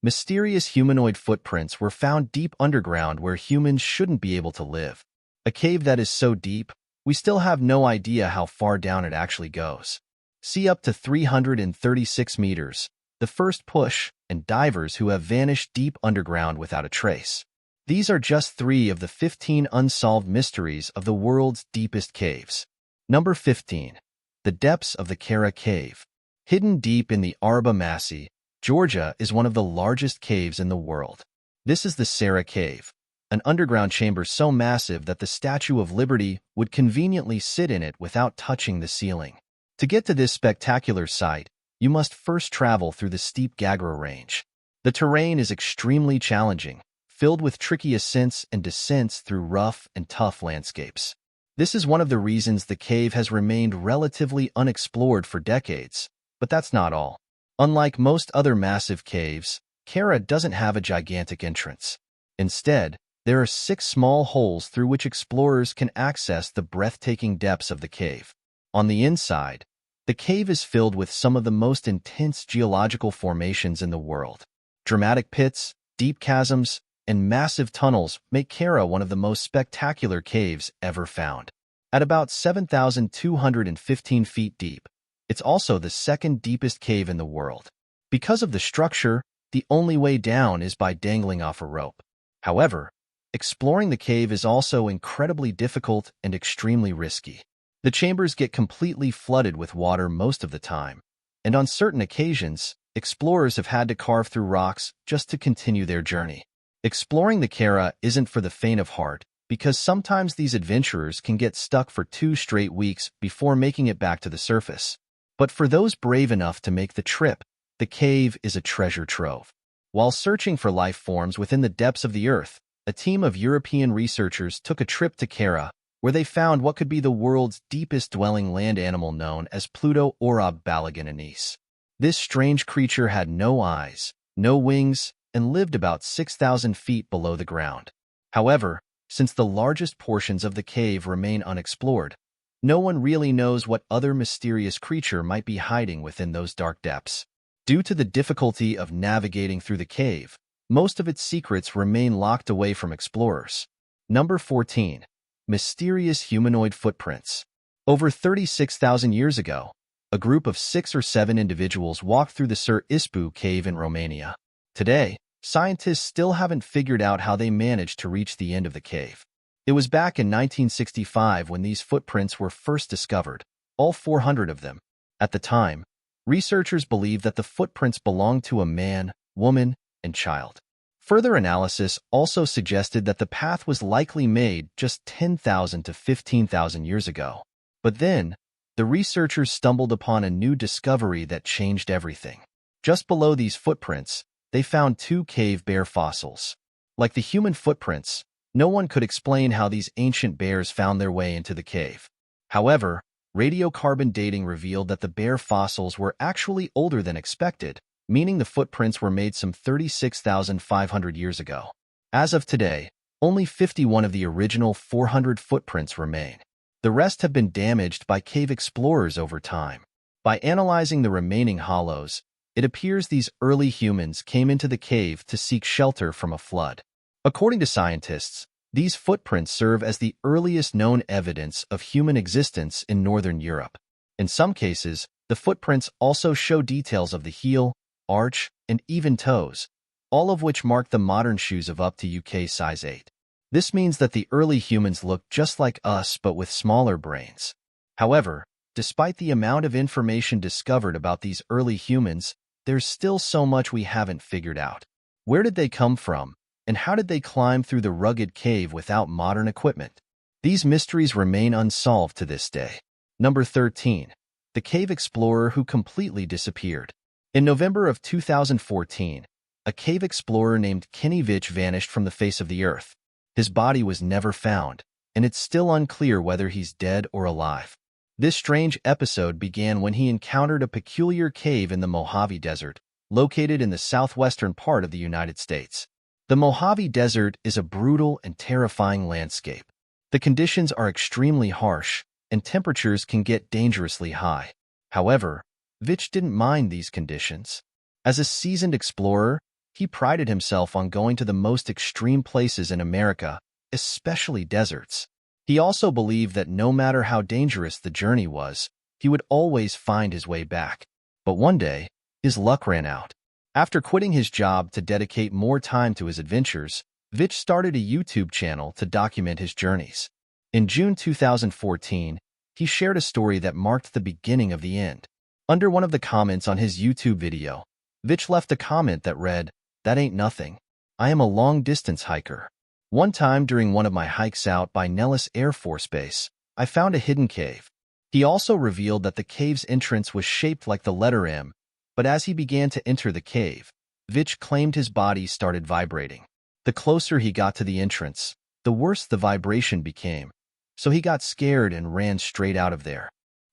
Mysterious humanoid footprints were found deep underground where humans shouldn't be able to live. A cave that is so deep, we still have no idea how far down it actually goes. See up to 336 meters, the first push, and divers who have vanished deep underground without a trace. These are just 3 of the 15 unsolved mysteries of the world's deepest caves. Number 15. The depths of the Kara Cave. Hidden deep in the Arba Massey, Georgia is one of the largest caves in the world. This is the Sarah Cave, an underground chamber so massive that the Statue of Liberty would conveniently sit in it without touching the ceiling. To get to this spectacular site, you must first travel through the steep Gagra Range. The terrain is extremely challenging, filled with tricky ascents and descents through rough and tough landscapes. This is one of the reasons the cave has remained relatively unexplored for decades, but that's not all. Unlike most other massive caves, Kara doesn't have a gigantic entrance. Instead, there are 6 small holes through which explorers can access the breathtaking depths of the cave. On the inside, the cave is filled with some of the most intense geological formations in the world. Dramatic pits, deep chasms, and massive tunnels make Kara one of the most spectacular caves ever found. At about 7,215 feet deep, it's also the second deepest cave in the world. Because of the structure, the only way down is by dangling off a rope. However, exploring the cave is also incredibly difficult and extremely risky. The chambers get completely flooded with water most of the time, and on certain occasions, explorers have had to carve through rocks just to continue their journey. Exploring the Kara isn't for the faint of heart, because sometimes these adventurers can get stuck for 2 straight weeks before making it back to the surface. But for those brave enough to make the trip, the cave is a treasure trove. While searching for life forms within the depths of the earth, a team of European researchers took a trip to Kara, where they found what could be the world's deepest dwelling land animal known as Pluto Orab balagananese. This strange creature had no eyes, no wings, and lived about 6,000 feet below the ground. However, since the largest portions of the cave remain unexplored, no one really knows what other mysterious creature might be hiding within those dark depths. Due to the difficulty of navigating through the cave, most of its secrets remain locked away from explorers. Number 14. Mysterious humanoid footprints. Over 36,000 years ago, a group of 6 or 7 individuals walked through the Sir Ispu cave in Romania. Today, scientists still haven't figured out how they managed to reach the end of the cave. It was back in 1965 when these footprints were first discovered, all 400 of them. At the time, researchers believed that the footprints belonged to a man, woman, and child. Further analysis also suggested that the path was likely made just 10,000 to 15,000 years ago. But then, the researchers stumbled upon a new discovery that changed everything. Just below these footprints, they found 2 cave bear fossils. Like the human footprints, no one could explain how these ancient bears found their way into the cave. However, radiocarbon dating revealed that the bear fossils were actually older than expected, meaning the footprints were made some 36,500 years ago. As of today, only 51 of the original 400 footprints remain. The rest have been damaged by cave explorers over time. By analyzing the remaining hollows, it appears these early humans came into the cave to seek shelter from a flood. According to scientists, these footprints serve as the earliest known evidence of human existence in northern Europe. In some cases, the footprints also show details of the heel, arch, and even toes, all of which mark the modern shoes of up to UK size 8. This means that the early humans looked just like us but with smaller brains. However, despite the amount of information discovered about these early humans, there's still so much we haven't figured out. Where did they come from? And how did they climb through the rugged cave without modern equipment? These mysteries remain unsolved to this day. Number 13. The cave explorer who completely disappeared. In November of 2014, a cave explorer named Kenny Vich vanished from the face of the earth. His body was never found, and it's still unclear whether he's dead or alive. This strange episode began when he encountered a peculiar cave in the Mojave Desert, located in the southwestern part of the United States. The Mojave Desert is a brutal and terrifying landscape. The conditions are extremely harsh, and temperatures can get dangerously high. However, Vich didn't mind these conditions. As a seasoned explorer, He prided himself on going to the most extreme places in America, especially deserts. He also believed that no matter how dangerous the journey was, he would always find his way back. But one day, his luck ran out. After quitting his job to dedicate more time to his adventures, Vitch started a YouTube channel to document his journeys. In June 2014, he shared a story that marked the beginning of the end. Under one of the comments on his YouTube video, Vitch left a comment that read, "That ain't nothing. I am a long-distance hiker. One time during one of my hikes out by Nellis Air Force Base, I found a hidden cave." He also revealed that the cave's entrance was shaped like the letter M, but as he began to enter the cave, Vitch claimed his body started vibrating. The closer he got to the entrance, the worse the vibration became, so he got scared and ran straight out of there.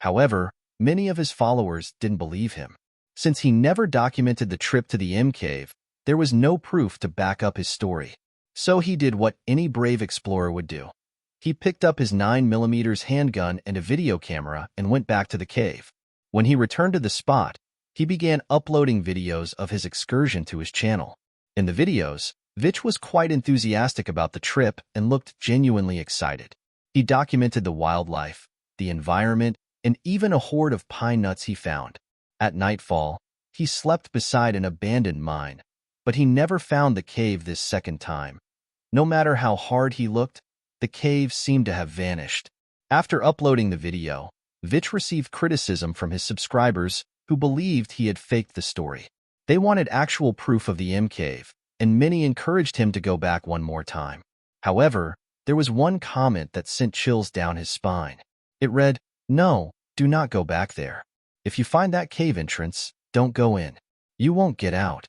However, many of his followers didn't believe him. Since he never documented the trip to the M cave, there was no proof to back up his story. So he did what any brave explorer would do. He picked up his 9mm handgun and a video camera and went back to the cave. When he returned to the spot, he began uploading videos of his excursion to his channel. In the videos, Vitch was quite enthusiastic about the trip and looked genuinely excited. He documented the wildlife, the environment, and even a hoard of pine nuts he found. At nightfall, he slept beside an abandoned mine, but he never found the cave this second time. No matter how hard he looked, the cave seemed to have vanished. After uploading the video, Vitch received criticism from his subscribers who believed he had faked the story. They wanted actual proof of the M cave, and many encouraged him to go back one more time. However, there was one comment that sent chills down his spine. It read, "No, do not go back there. If you find that cave entrance, don't go in. You won't get out."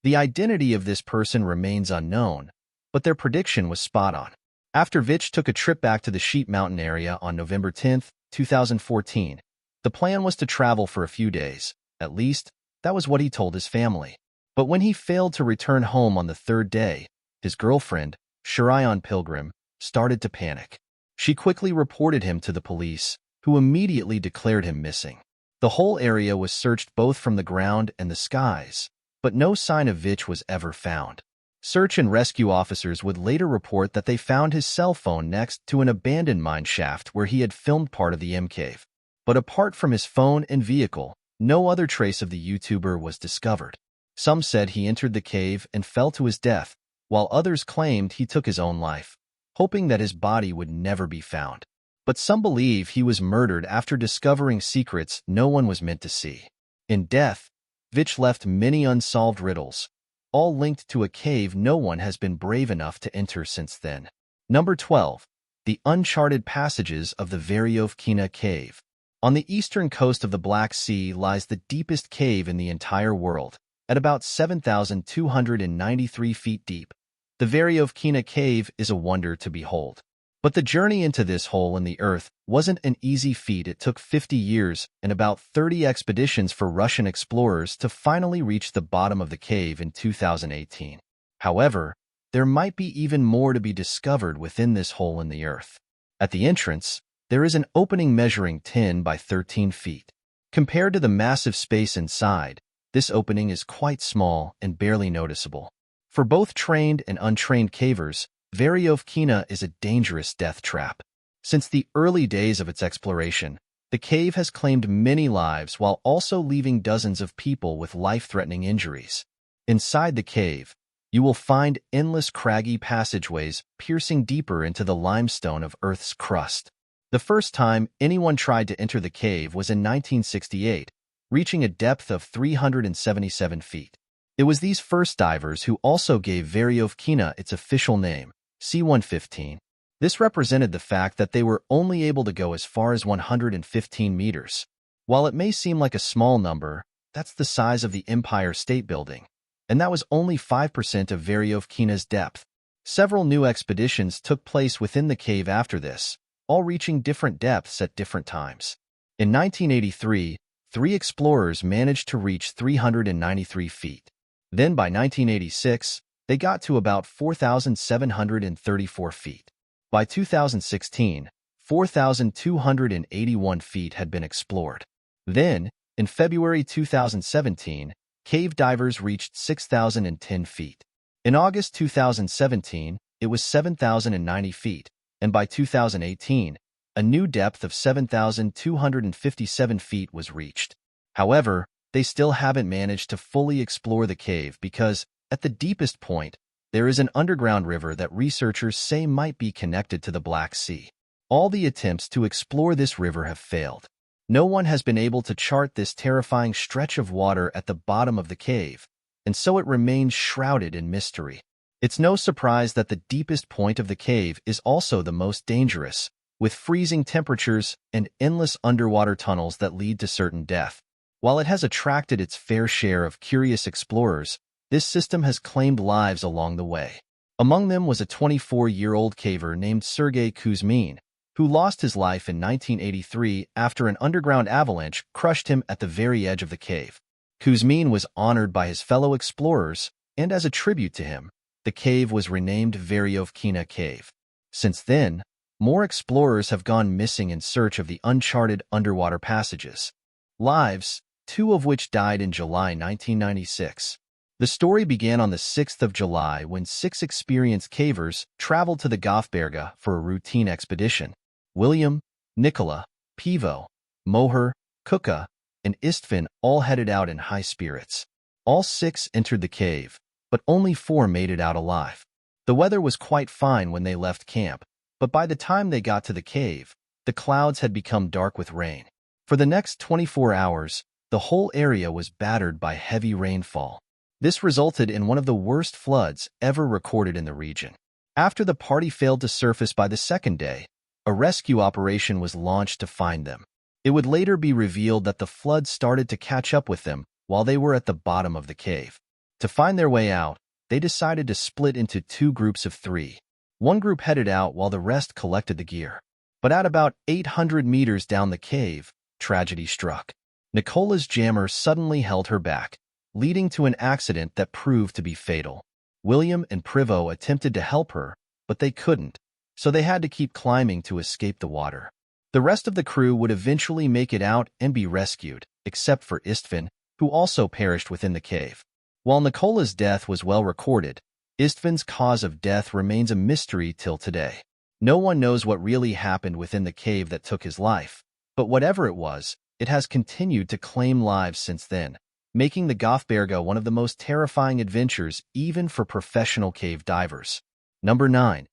The identity of this person remains unknown, but their prediction was spot on. After Vitch took a trip back to the Sheep Mountain area on November 10, 2014, the plan was to travel for a few days. At least, that was what he told his family. But when he failed to return home on the third day, his girlfriend, Sharion Pilgrim, started to panic. She quickly reported him to the police, who immediately declared him missing. The whole area was searched both from the ground and the skies, but no sign of Vitch was ever found. Search and rescue officers would later report that they found his cell phone next to an abandoned mine shaft where he had filmed part of the M cave. But apart from his phone and vehicle, no other trace of the YouTuber was discovered. Some said he entered the cave and fell to his death, while others claimed he took his own life, hoping that his body would never be found. But some believe he was murdered after discovering secrets no one was meant to see. In death, Vitch left many unsolved riddles, all linked to a cave no one has been brave enough to enter since then. Number 12. The Uncharted Passages of the Veryovkina Cave. On the eastern coast of the Black Sea lies the deepest cave in the entire world, at about 7,293 feet deep. The Veryovkina Cave is a wonder to behold. But the journey into this hole in the earth wasn't an easy feat. It took 50 years and about 30 expeditions for Russian explorers to finally reach the bottom of the cave in 2018. However, there might be even more to be discovered within this hole in the earth. At the entrance, there is an opening measuring 10 by 13 feet. Compared to the massive space inside, this opening is quite small and barely noticeable. For both trained and untrained cavers, Veryovkina is a dangerous death trap. Since the early days of its exploration, the cave has claimed many lives while also leaving dozens of people with life-threatening injuries. Inside the cave, you will find endless craggy passageways piercing deeper into the limestone of Earth's crust. The first time anyone tried to enter the cave was in 1968, reaching a depth of 377 feet. It was these first divers who also gave Veryovkina its official name, C-115. This represented the fact that they were only able to go as far as 115 meters. While it may seem like a small number, that's the size of the Empire State Building, and that was only 5% of Veryovkina's depth. Several new expeditions took place within the cave after this, all reaching different depths at different times. In 1983, 3 explorers managed to reach 393 feet. Then by 1986, they got to about 4,734 feet. By 2016, 4,281 feet had been explored. Then, in February 2017, cave divers reached 6,010 feet. In August 2017, it was 7,090 feet, and by 2018, a new depth of 7,257 feet was reached. However, they still haven't managed to fully explore the cave because, at the deepest point, there is an underground river that researchers say might be connected to the Black Sea. All the attempts to explore this river have failed. No one has been able to chart this terrifying stretch of water at the bottom of the cave, and so it remains shrouded in mystery. It's no surprise that the deepest point of the cave is also the most dangerous, with freezing temperatures and endless underwater tunnels that lead to certain death. While it has attracted its fair share of curious explorers, this system has claimed lives along the way. Among them was a 24-year-old caver named Sergei Kuzmin, who lost his life in 1983 after an underground avalanche crushed him at the very edge of the cave. Kuzmin was honored by his fellow explorers, and as a tribute to him, the cave was renamed Veryovkina Cave. Since then, more explorers have gone missing in search of the uncharted underwater passages. Lives, 2 of which died in July 1996. The story began on the 6th of July when 6 experienced cavers traveled to the Gothberga for a routine expedition. William, Nicola, Pivo, Moher, Kuka, and Istvan all headed out in high spirits. All 6 entered the cave, but only 4 made it out alive. The weather was quite fine when they left camp, but by the time they got to the cave, the clouds had become dark with rain. For the next 24 hours, the whole area was battered by heavy rainfall. This resulted in one of the worst floods ever recorded in the region. After the party failed to surface by the second day, a rescue operation was launched to find them. It would later be revealed that the flood started to catch up with them while they were at the bottom of the cave. To find their way out, they decided to split into 2 groups of 3. One group headed out while the rest collected the gear. But at about 800 meters down the cave, tragedy struck. Nicola's jammer suddenly held her back, leading to an accident that proved to be fatal. William and Privo attempted to help her, but they couldn't, so they had to keep climbing to escape the water. The rest of the crew would eventually make it out and be rescued, except for Istvan, who also perished within the cave. While Nicola's death was well recorded, Istvan's cause of death remains a mystery till today. No one knows what really happened within the cave that took his life, but whatever it was, it has continued to claim lives since then, making the Gothberga one of the most terrifying adventures even for professional cave divers. Number 9.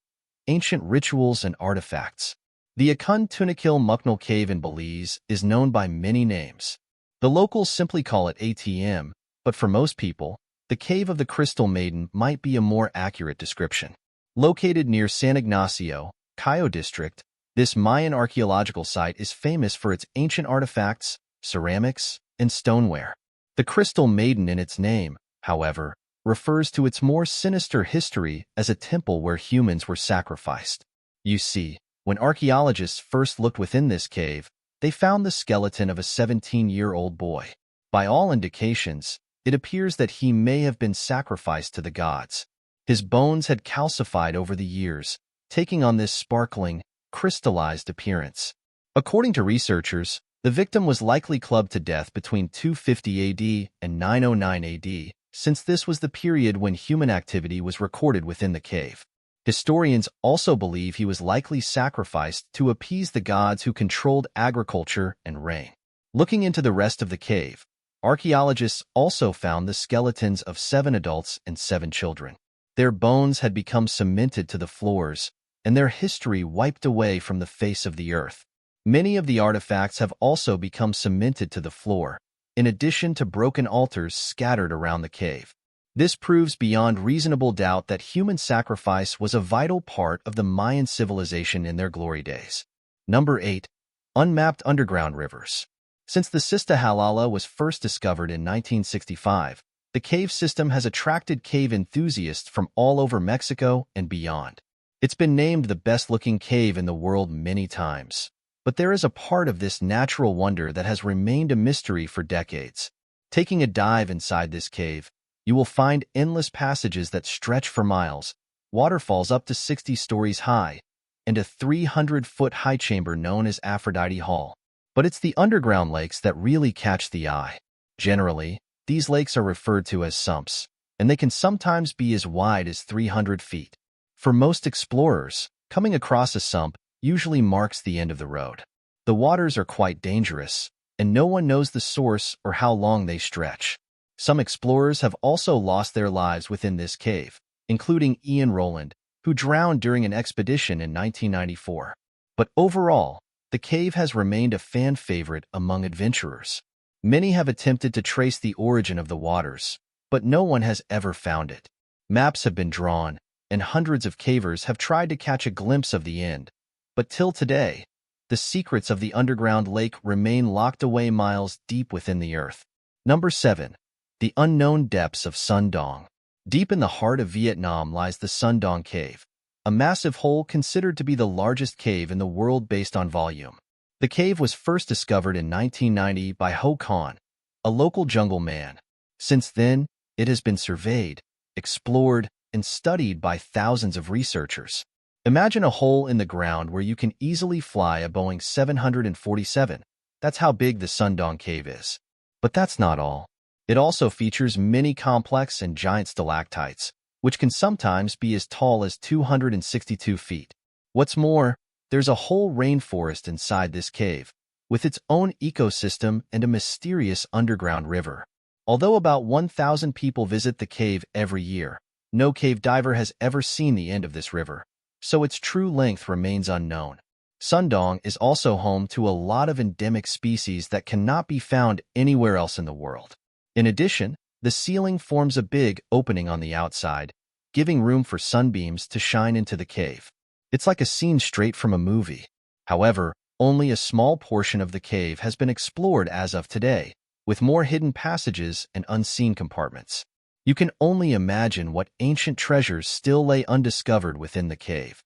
Ancient Rituals and Artifacts. The Akun Tunikil Muknal Cave in Belize is known by many names. The locals simply call it ATM, but for most people, the Cave of the Crystal Maiden might be a more accurate description. Located near San Ignacio, Cayo District, this Mayan archaeological site is famous for its ancient artifacts, ceramics, and stoneware. The Crystal Maiden in its name, however, refers to its more sinister history as a temple where humans were sacrificed. You see, when archaeologists first looked within this cave, they found the skeleton of a 17-year-old boy. By all indications, it appears that he may have been sacrificed to the gods. His bones had calcified over the years, taking on this sparkling, crystallized appearance. According to researchers, the victim was likely clubbed to death between 250 AD and 909 AD, since this was the period when human activity was recorded within the cave. Historians also believe he was likely sacrificed to appease the gods who controlled agriculture and rain. Looking into the rest of the cave, archaeologists also found the skeletons of 7 adults and 7 children. Their bones had become cemented to the floors, and their history wiped away from the face of the earth. Many of the artifacts have also become cemented to the floor, in addition to broken altars scattered around the cave. This proves beyond reasonable doubt that human sacrifice was a vital part of the Mayan civilization in their glory days. Number 8. Unmapped Underground Rivers. Since the Sistahalala was first discovered in 1965, the cave system has attracted cave enthusiasts from all over Mexico and beyond. It's been named the best-looking cave in the world many times. But there is a part of this natural wonder that has remained a mystery for decades. Taking a dive inside this cave, you will find endless passages that stretch for miles, waterfalls up to 60 stories high, and a 300-foot high chamber known as Aphrodite Hall. But it's the underground lakes that really catch the eye. Generally, These lakes are referred to as sumps, and they can sometimes be as wide as 300 feet. For most explorers, coming across a sump usually marks the end of the road. The waters are quite dangerous, and no one knows the source or how long they stretch. Some explorers have also lost their lives within this cave, including Ian Rowland, who drowned during an expedition in 1994. But overall, the cave has remained a fan favorite among adventurers. Many have attempted to trace the origin of the waters, but no one has ever found it. Maps have been drawn, and hundreds of cavers have tried to catch a glimpse of the end. But till today, the secrets of the underground lake remain locked away miles deep within the earth. Number 7. The unknown depths of Sundong. Deep in the heart of Vietnam lies the Sundong Cave, a massive hole considered to be the largest cave in the world based on volume. The cave was first discovered in 1990 by Ho Khan, a local jungle man. Since then, it has been surveyed, explored, and studied by thousands of researchers. Imagine a hole in the ground where you can easily fly a Boeing 747. That's how big the Sundong Cave is. But that's not all. It also features many complex and giant stalactites, which can sometimes be as tall as 262 feet. What's more, there's a whole rainforest inside this cave, with its own ecosystem and a mysterious underground river. Although about 1,000 people visit the cave every year, no cave diver has ever seen the end of this river, so its true length remains unknown. Sundong is also home to a lot of endemic species that cannot be found anywhere else in the world. In addition, the ceiling forms a big opening on the outside, giving room for sunbeams to shine into the cave. It's like a scene straight from a movie. However, only a small portion of the cave has been explored as of today, with more hidden passages and unseen compartments. You can only imagine what ancient treasures still lay undiscovered within the cave.